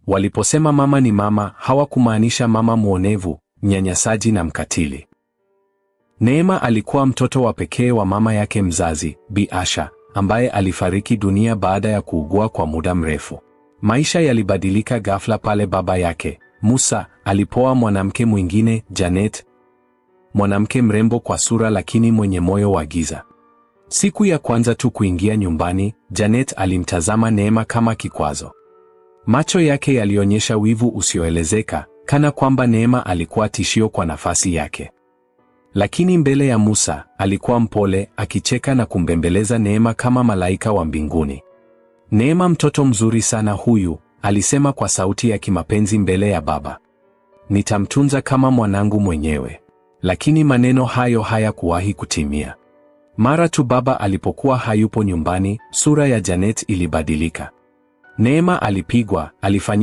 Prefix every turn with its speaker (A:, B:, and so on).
A: Waliposema mama ni mama, hawakumaanisha mama mwonevu, mnyanyasaji na mkatili. Neema alikuwa mtoto wa pekee wa mama yake mzazi, Bi Asha, ambaye alifariki dunia baada ya kuugua kwa muda mrefu. Maisha yalibadilika ghafla pale baba yake, Musa, alipoa mwanamke mwingine, Janet. Mwanamke mrembo kwa sura lakini mwenye moyo wa giza. Siku ya kwanza tu kuingia nyumbani, Janet alimtazama Neema kama kikwazo. Macho yake yalionyesha wivu usioelezeka, kana kwamba Neema alikuwa tishio kwa nafasi yake. Lakini mbele ya Musa, alikuwa mpole, akicheka na kumbembeleza Neema kama malaika wa mbinguni. Neema, mtoto mzuri sana huyu, alisema kwa sauti ya kimapenzi mbele ya baba. Nitamtunza kama mwanangu mwenyewe. Lakini maneno hayo hayakuwahi kutimia. Mara tu baba alipokuwa hayupo nyumbani, sura ya Janet ilibadilika. Neema alipigwa, alifanywa